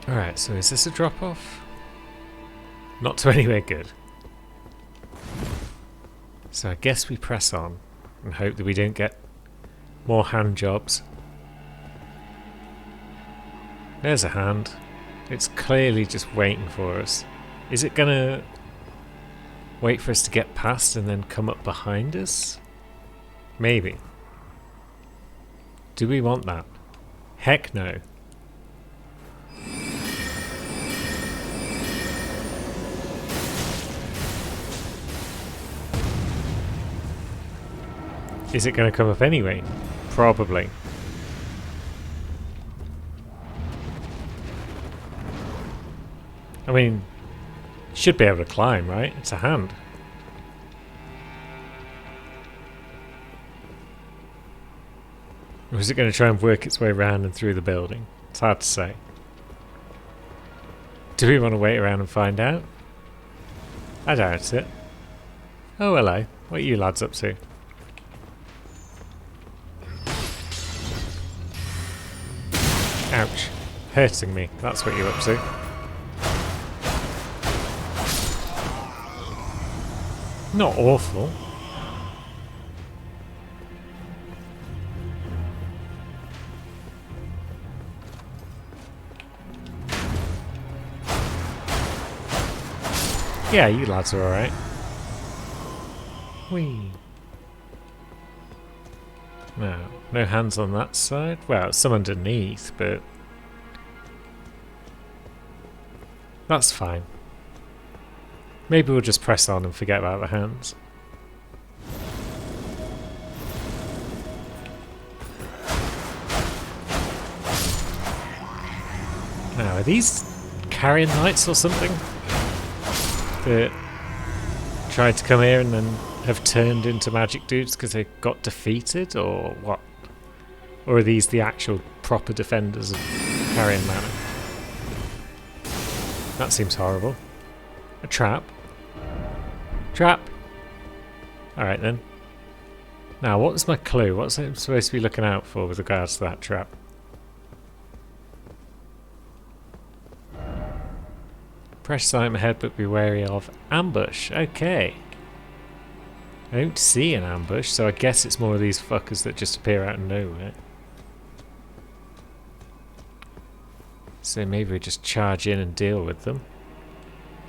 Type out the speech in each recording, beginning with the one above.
Alright, so is this a drop-off? Not to anywhere good. So I guess we press on and hope that we don't get more hand jobs. There's a hand. It's clearly just waiting for us. Is it gonna wait for us to get past and then come up behind us? Maybe. Do we want that? Heck no. Is it going to come up anyway? Probably. I mean, should be able to climb, right? It's a hand. Or is it going to try and work its way around and through the building? It's hard to say. Do we want to wait around and find out? I doubt it. Oh, hello. What are you lads up to? Ouch. Hurting me. That's what you're up to. Not awful. Yeah, you lads are alright. Whee. No hands on that side. Well, some underneath, but that's fine. Maybe we'll just press on and forget about the hands. Now, are these carrion knights or something that tried to come here and then have turned into magic dudes because they got defeated, or what? Or are these the actual proper defenders of Carrion Manor? That seems horrible. A trap. Trap! Alright then. Now, what's my clue? What's I supposed to be looking out for with regards to that trap? Precious item ahead, but be wary of ambush. Okay. I don't see an ambush, so I guess it's more of these fuckers that just appear out of nowhere. So maybe we just charge in and deal with them.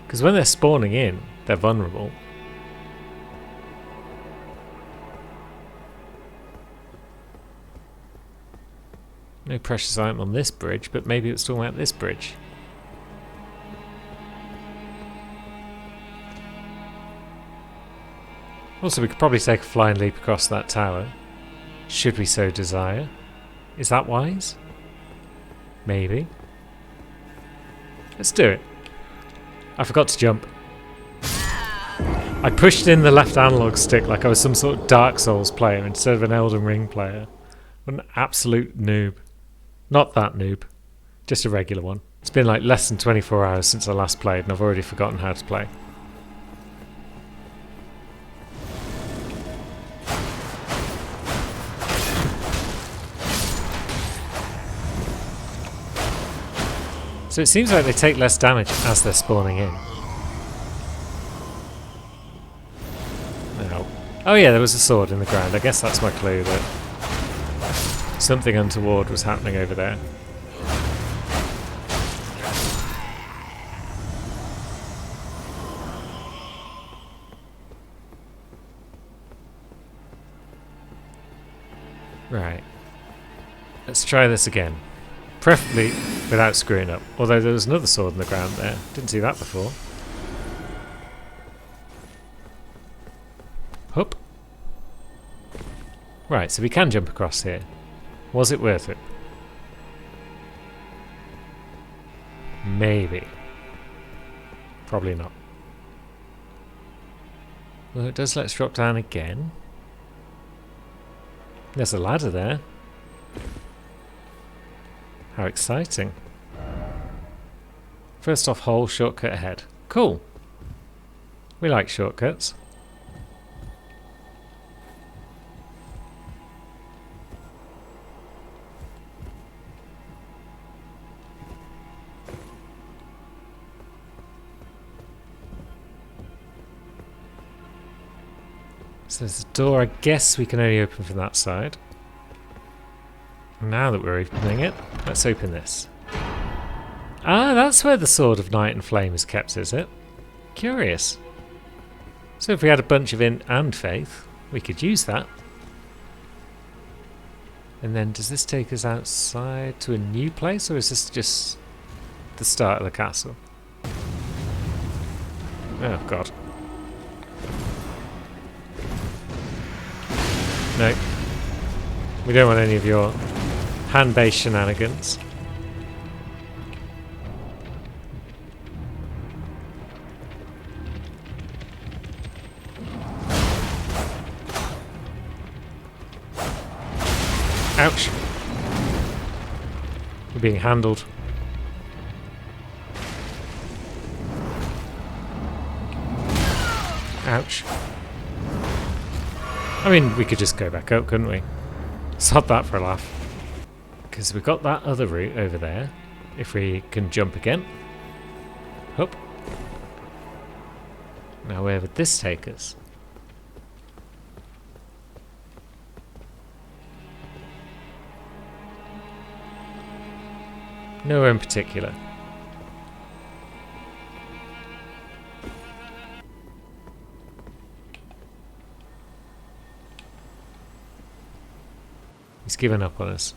Because when they're spawning in, they're vulnerable. No precious item on this bridge, but maybe it's talking about this bridge. Also, we could probably take a flying leap across that tower, should we so desire. Is that wise? Maybe. Let's do it. I forgot to jump. I pushed in the left analog stick like I was some sort of Dark Souls player instead of an Elden Ring player. What an absolute noob. Not that noob. Just a regular one. It's been like less than 24 hours since I last played and I've already forgotten how to play. So it seems like they take less damage as they're spawning in. No. Oh yeah, there was a sword in the ground. I guess that's my clue that something untoward was happening over there. Right. Let's try this again. Preferably without screwing up. Although there was another sword in the ground there. Didn't see that before. Hup. Right, so we can jump across here. Was it worth it? Maybe. Probably not. Well, it does let us drop down again. There's a ladder there. How exciting. First off, hole, shortcut ahead. Cool. We like shortcuts. So there's a door I guess we can only open from that side. Now that we're opening it, let's open this. Ah, that's where the Sword of Night and Flame is kept, is it? Curious. So if we had a bunch of Int and Faith, we could use that. And then does this take us outside to a new place, or is this just the start of the castle? Oh god. No. We don't want any of your hand-based shenanigans. Ouch. We're being handled. Ouch. I mean, we could just go back up, couldn't we? Sod that for a laugh. Because we've got that other route over there. If we can jump again. Hup. Now where would this take us? Nowhere in particular. He's given up on us.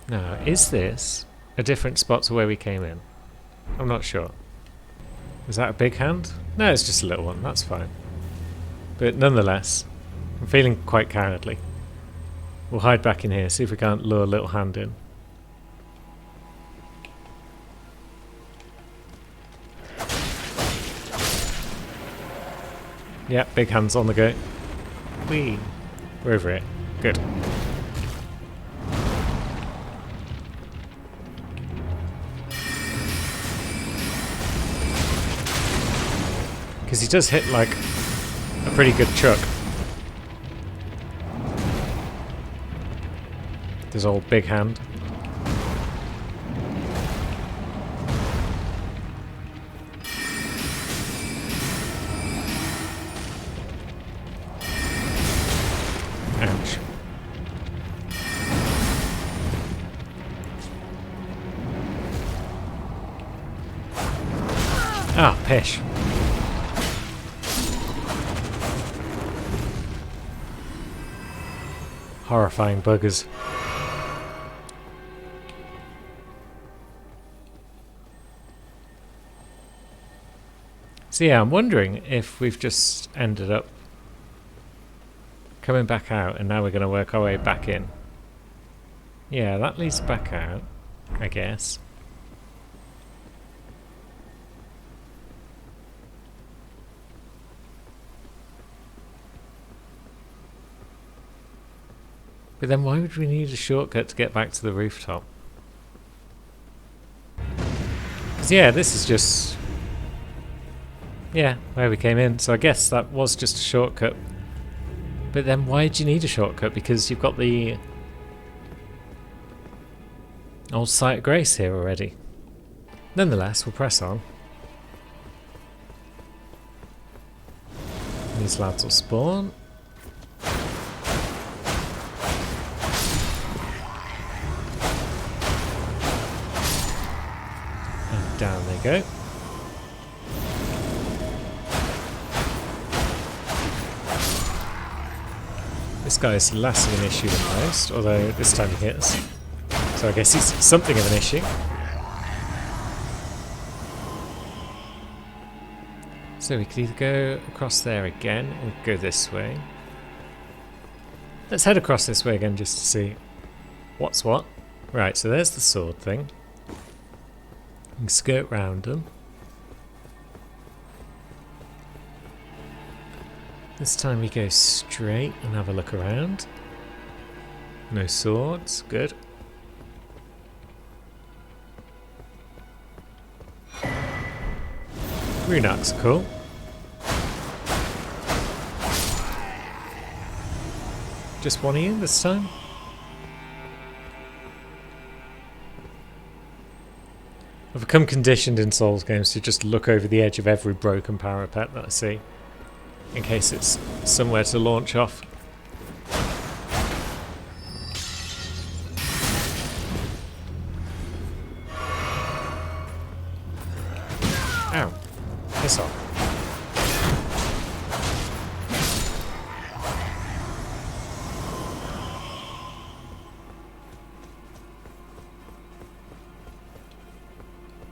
Now, is this a different spot to where we came in? I'm not sure. Is that a big hand? No, it's just a little one, that's fine. But nonetheless, I'm feeling quite cowardly. We'll hide back in here, see if we can't lure a little hand in. Yeah, big hand's on the go. Whee! We're over it. Good. Because he does hit like a pretty good chuck. This old big hand. Ouch. Ah, pish. Horrifying buggers. So yeah, I'm wondering if we've just ended up coming back out and now we're going to work our way back in. Yeah, that leads back out, I guess. But then why would we need a shortcut to get back to the rooftop? Because yeah, this is just... yeah, where we came in. So I guess that was just a shortcut. But then why do you need a shortcut? Because you've got the old Site of Grace here already. Nonetheless, we'll press on. These lads will spawn. And down they go. This guy is less of an issue than most, although this time he hits. So I guess he's something of an issue. So we could either go across there again or go this way. Let's head across this way again just to see what's what. Right, so there's the sword thing. We can skirt round them. This time we go straight and have a look around. No swords, good. Runarks are cool. Just one of you this time? I've become conditioned in Souls games to just look over the edge of every broken parapet that I see, in case it's somewhere to launch off. Ow. Piss off.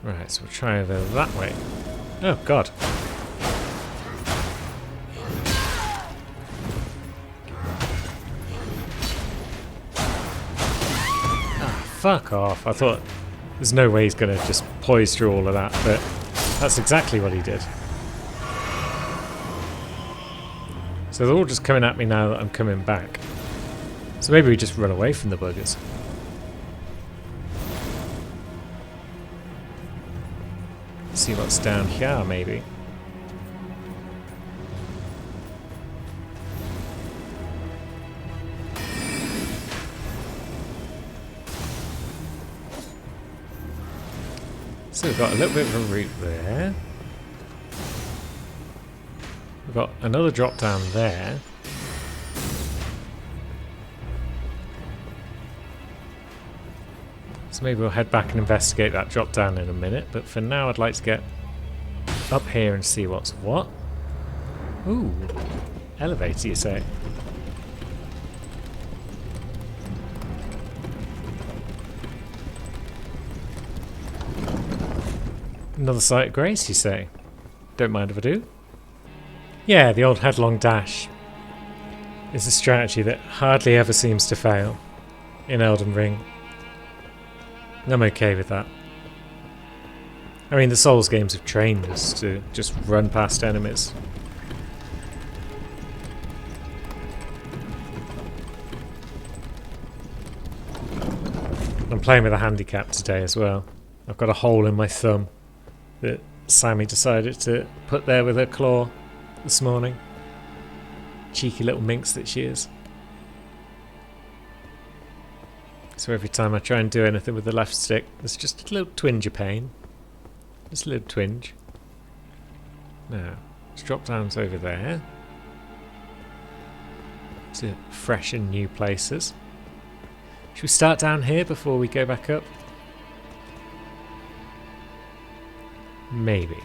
Right, so we'll try over that way. Oh, God. Ah, fuck off. I thought there's no way he's going to just poise through all of that, but that's exactly what he did. So they're all just coming at me now that I'm coming back. So maybe we just run away from the buggers. See what's down here, maybe. So we've got a little bit of a route there. We've got another drop down there. So maybe we'll head back and investigate that drop down in a minute, but for now I'd like to get up here and see what's what. Ooh, elevator you say? Another sight of grace you say? Don't mind if I do. Yeah, the old headlong dash is a strategy that hardly ever seems to fail in Elden Ring. I'm okay with that. I mean, the Souls games have trained us to just run past enemies. I'm playing with a handicap today as well. I've got a hole in my thumb that Sammy decided to put there with her claw this morning. Cheeky little minx that she is. So every time I try and do anything with the left stick, there's just a little twinge of pain. Just a little twinge. Now, let's drop down over there to fresh and new places. Should we start down here before we go back up? Maybe.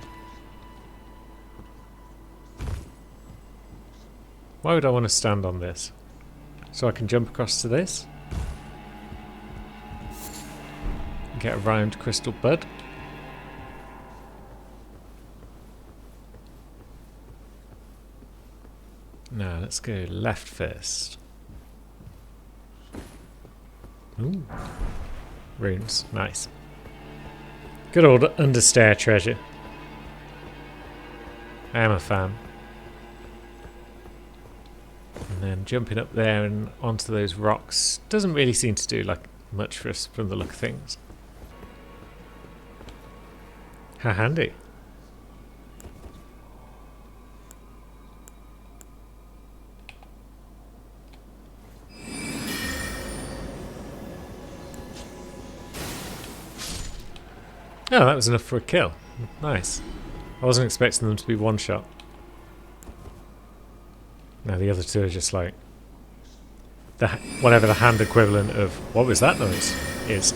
Why would I want to stand on this? So I can jump across to this? Get a round crystal bud. Now let's go left first. Ooh. Runes, nice. Good old understair treasure. I am a fan. And then jumping up there and onto those rocks doesn't really seem to do like much for us from the look of things. How handy. Oh, that was enough for a kill. Nice. I wasn't expecting them to be one shot. Now the other two are just like whatever the hand equivalent of what was that noise is.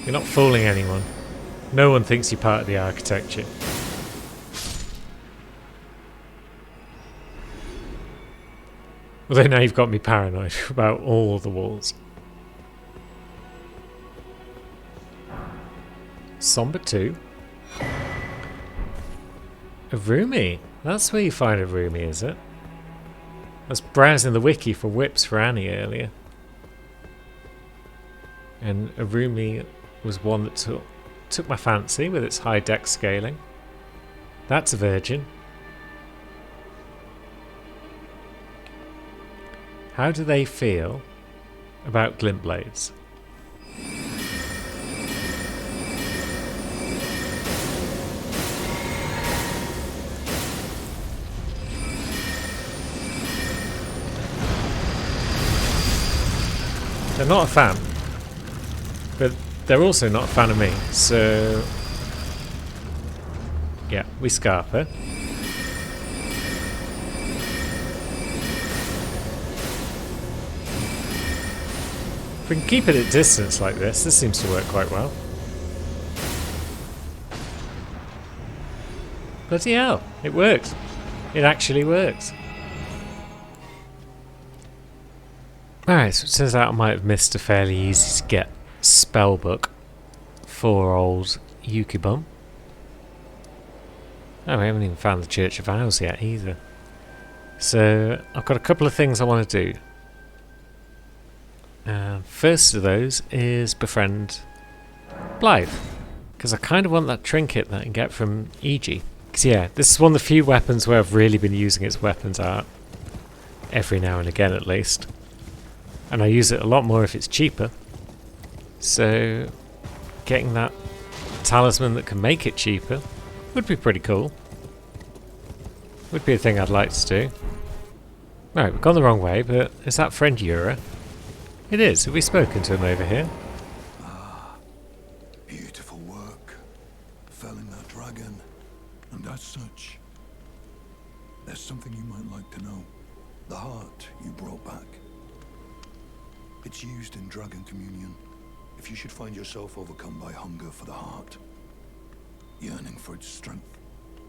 You're not fooling anyone. No one thinks you're part of the architecture. Although now you've got me paranoid about all the walls. Somber 2. A Rumi. That's where you find a Rumi, is it? I was browsing the wiki for whips for Annie earlier. And a Rumi was one that took my fancy with its high dex scaling. That's a virgin. How do they feel about glint blades? They're not a fan. But they're also not a fan of me, so... yeah, we scarf her. If we can keep it at distance like this seems to work quite well. Bloody hell, it works. It actually works. Alright, so it turns out I might have missed a fairly easy to get spell book for old Yukibum. Oh, we haven't even found the Church of Owls yet either. So, I've got a couple of things I want to do. First of those is befriend Blythe. Because I kind of want that trinket that I can get from EG. Because yeah, this is one of the few weapons where I've really been using its weapons art. Every now and again at least. And I use it a lot more if it's cheaper. So, getting that talisman that can make it cheaper would be pretty cool. Would be a thing I'd like to do. Right, we've gone the wrong way, but is that friend Yura? It is. Have we spoken to him over here? Ah, beautiful work. Felling that dragon. And as such, there's something you might like to know. The heart you brought back. It's used in Dragon Communion. If you should find yourself overcome by hunger for the heart, yearning for its strength,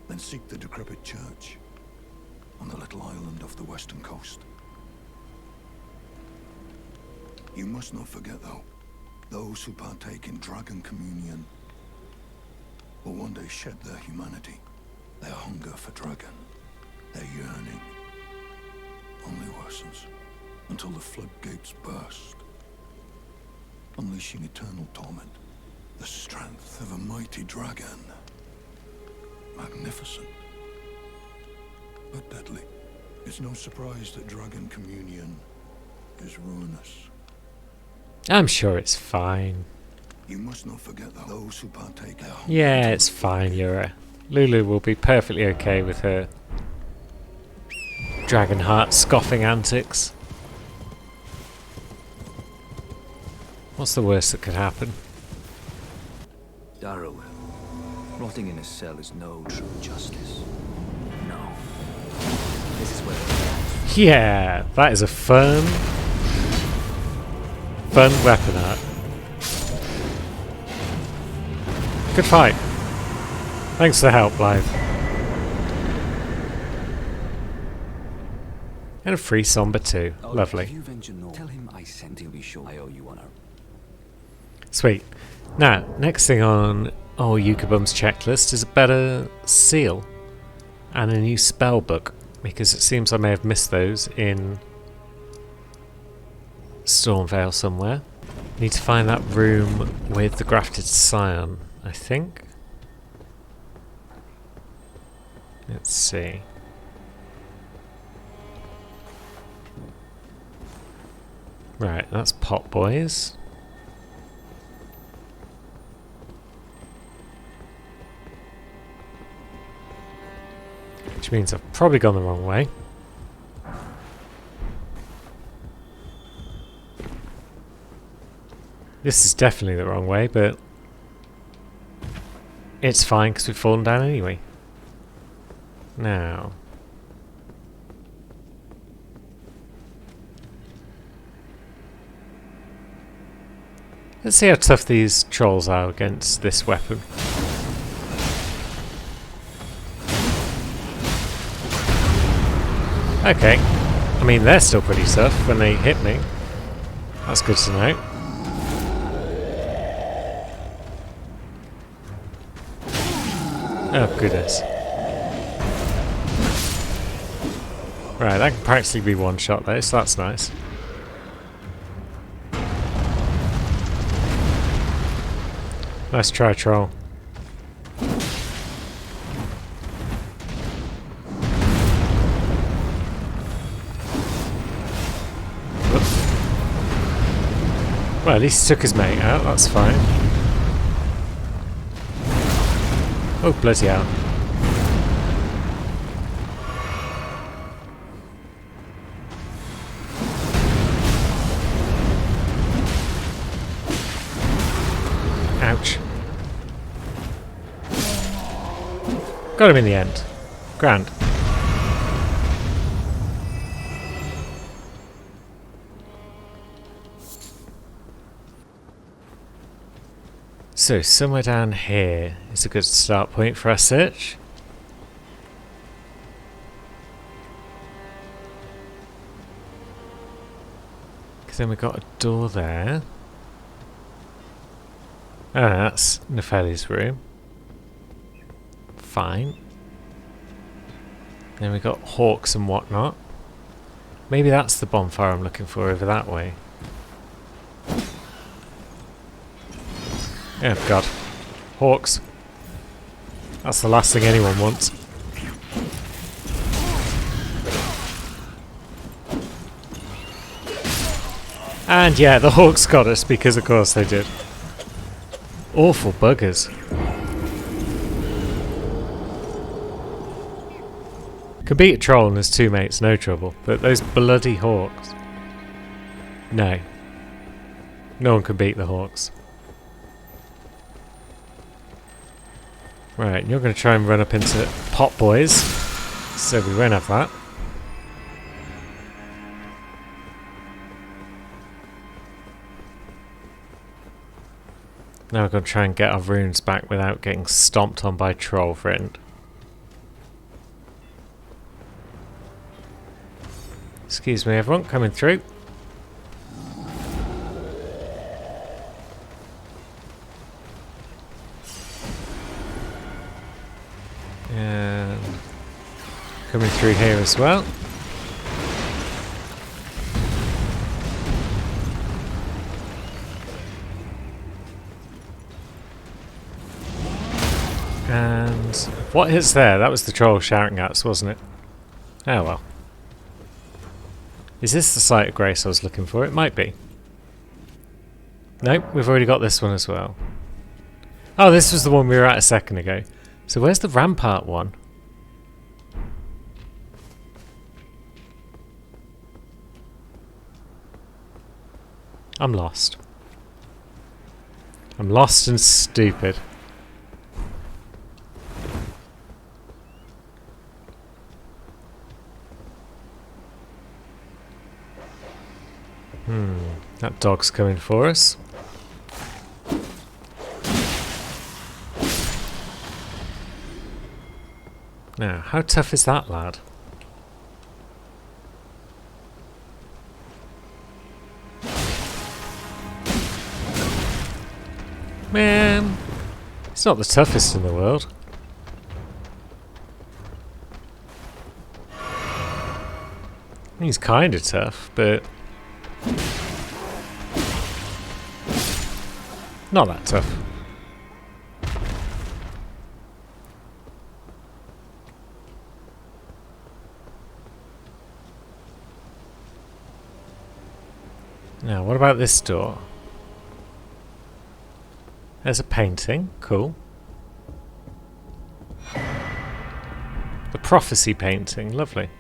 then seek the decrepit church on the little island off the western coast. You must not forget, though, those who partake in Dragon Communion will one day shed their humanity, their hunger for dragon, their yearning only worsens until the floodgates burst, unleashing eternal torment, the strength of a mighty dragon. Magnificent, but deadly. It's no surprise that Dragon Communion is ruinous. I'm sure it's fine. You must not forget that those who partake their hunger. Yeah, it's fine, Yura. Lulu will be perfectly okay with her Dragonheart scoffing antics. What's the worst that could happen? Darrow, rotting in a cell is no true justice. No. This is where it belongs. Yeah, that is a fun weapon art. Good fight. Thanks for the help, Blythe. And a free Somber too. Lovely. If you venture north, tell him I sent him. Be sure I owe you one. Sweet. Now, next thing on Yukibum's checklist is a better seal and a new spell book, because it seems I may have missed those in Stormvale somewhere. Need to find that room with the grafted scion, I think. Let's see. Right, that's Pot Boys. Which means I've probably gone the wrong way. This is definitely the wrong way, but it's fine because we've fallen down anyway. Now, let's see how tough these trolls are against this weapon. Okay, I mean they're still pretty tough when they hit me. That's good to know. Oh goodness. Right, that can practically be one shot though, so that's nice. Nice try, troll. Well, at least he took his mate out, that's fine. Oh, bloody hell. Got him in the end. Grand. So, somewhere down here is a good start point for our search. Because then we've got a door there. Oh, that's Nepheli's room. Fine. Then we've got hawks and whatnot. Maybe that's the bonfire I'm looking for over that way. Oh god. Hawks. That's the last thing anyone wants. And yeah, the hawks got us because of course they did. Awful buggers. Can beat a troll and his two mates, no trouble. But those bloody hawks. No. No one can beat the hawks. Right, you're going to try and run up into Pot Boys, so we won't have that. Now we're going to try and get our runes back without getting stomped on by Troll Friend. Excuse me everyone, coming through. And coming through here as well. And what hits there? That was the troll shouting at us, wasn't it? Oh well. Is this the Site of Grace I was looking for? It might be. Nope, we've already got this one as well. Oh, this was the one we were at a second ago. So where's the Rampart one? I'm lost. I'm lost and stupid. That dog's coming for us. Now, how tough is that lad? Man, he's not the toughest in the world. He's kind of tough, but not that tough. Now, what about this door? There's a painting. Cool. The prophecy painting. Lovely.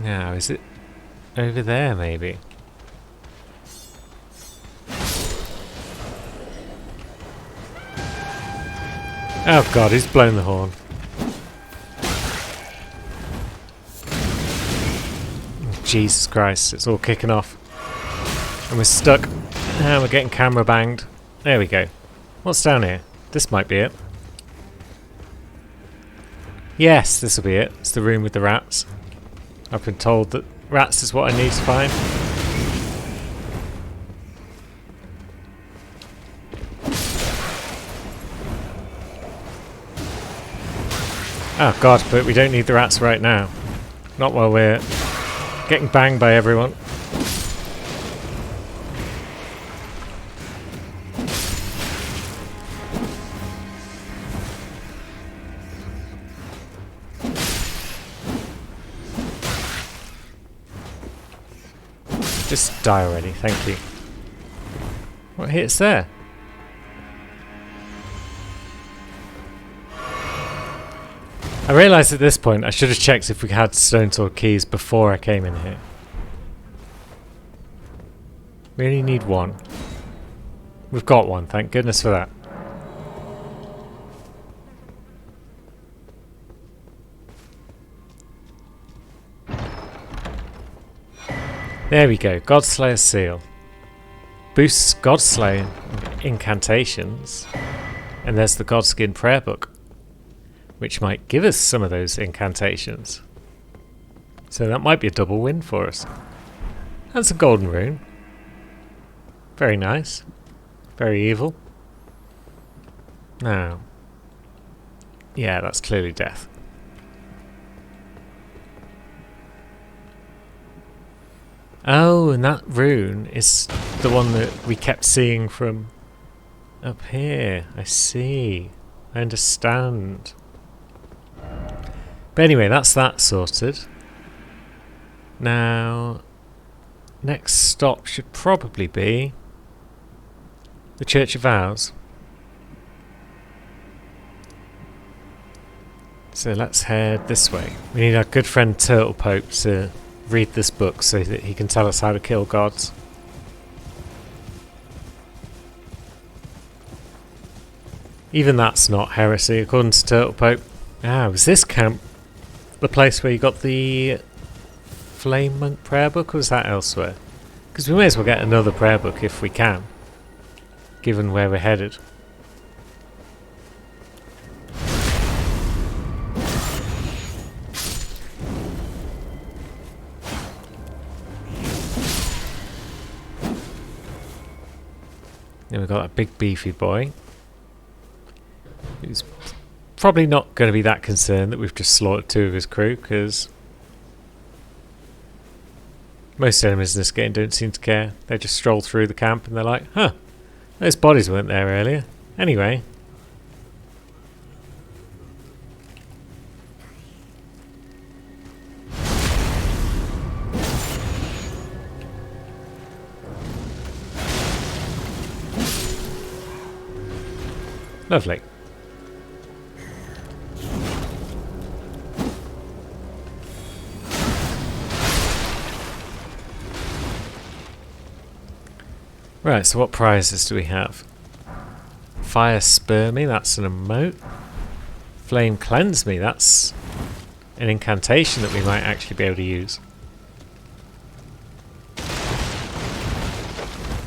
Now, is it over there, maybe? Oh god, he's blown the horn. Jesus Christ, it's all kicking off. And we're stuck. And we're getting camera banged. There we go. What's down here? This might be it. Yes, this will be it. It's the room with the rats. I've been told that rats is what I need to find. Oh god, but we don't need the rats right now. Not while we're getting banged by everyone. Just die already, thank you. What hits there? I realised at this point I should have checked if we had stone sword keys before I came in here. We only need one. We've got one, thank goodness for that. There we go, Godslayer's Seal. Boosts Godslayer incantations. And there's the Godskin Prayer Book, which might give us some of those incantations. So that might be a double win for us. That's a golden rune. Very nice. Very evil. Now. Yeah, that's clearly death. Oh, and that rune is the one that we kept seeing from up here. I see. I understand. But anyway, that's that sorted. Now, next stop should probably be the Church of Vows. So let's head this way. We need our good friend Turtle Pope to read this book so that he can tell us how to kill gods. Even that's not heresy, according to Turtle Pope. Ah, was this camp the place where you got the Flame Monk prayer book, or was that elsewhere? Because we may as well get another prayer book if we can, given where we're headed. Then we've got a big beefy boy who's probably not going to be that concerned that we've just slaughtered 2 of his crew, because most enemies in this game don't seem to care. They just stroll through the camp and they're like, huh, those bodies weren't there earlier. Anyway. Lovely. Right, so what prizes do we have? Fire Spur Me, that's an emote. Flame Cleanse Me, that's an incantation that we might actually be able to use.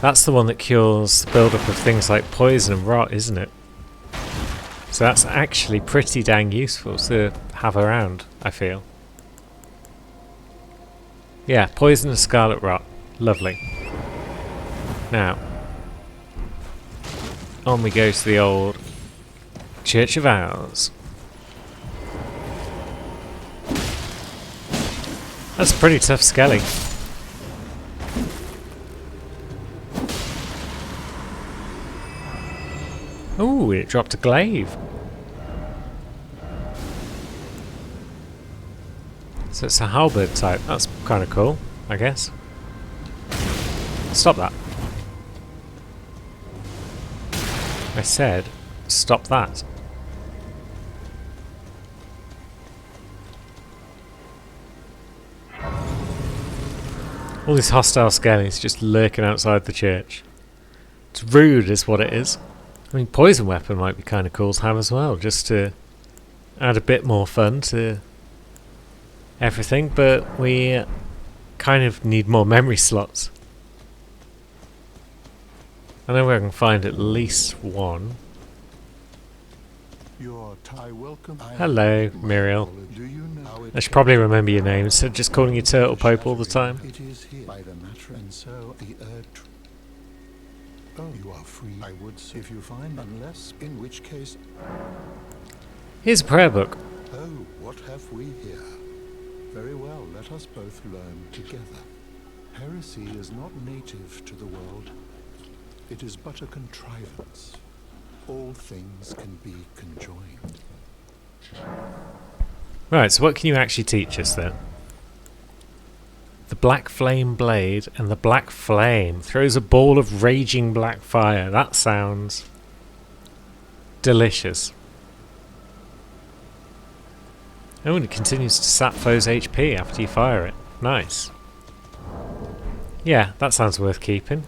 That's the one that cures the build-up of things like poison and rot, isn't it? So that's actually pretty dang useful to have around, I feel. Yeah, poison and scarlet rot. Lovely. Now, on we go to the old Church of Vows. That's a pretty tough skelly. Ooh, it dropped a glaive. So it's a halberd type. That's kind of cool, I guess. Stop that. I said, stop that. All these hostile skellies just lurking outside the church. It's rude is what it is. I mean, poison weapon might be kind of cool to have as well, just to add a bit more fun to everything, but we kind of need more memory slots. I know where I can find at least one. Hello, Muriel. I should probably remember your name instead of just calling you Turtle Pope all the time. It is here by the matter, and so the oh, you are free. I would say if you find, unless in which case. Here's a prayer book. Oh, what have we here? Very well, let us both learn together. Heresy is not native to the world. It is but a contrivance. All things can be conjoined. Right, so what can you actually teach us then? The Black Flame Blade and the Black Flame throws a ball of raging black fire. That sounds delicious. Oh, and it continues to sap foes' HP after you fire it. Nice. Yeah, that sounds worth keeping.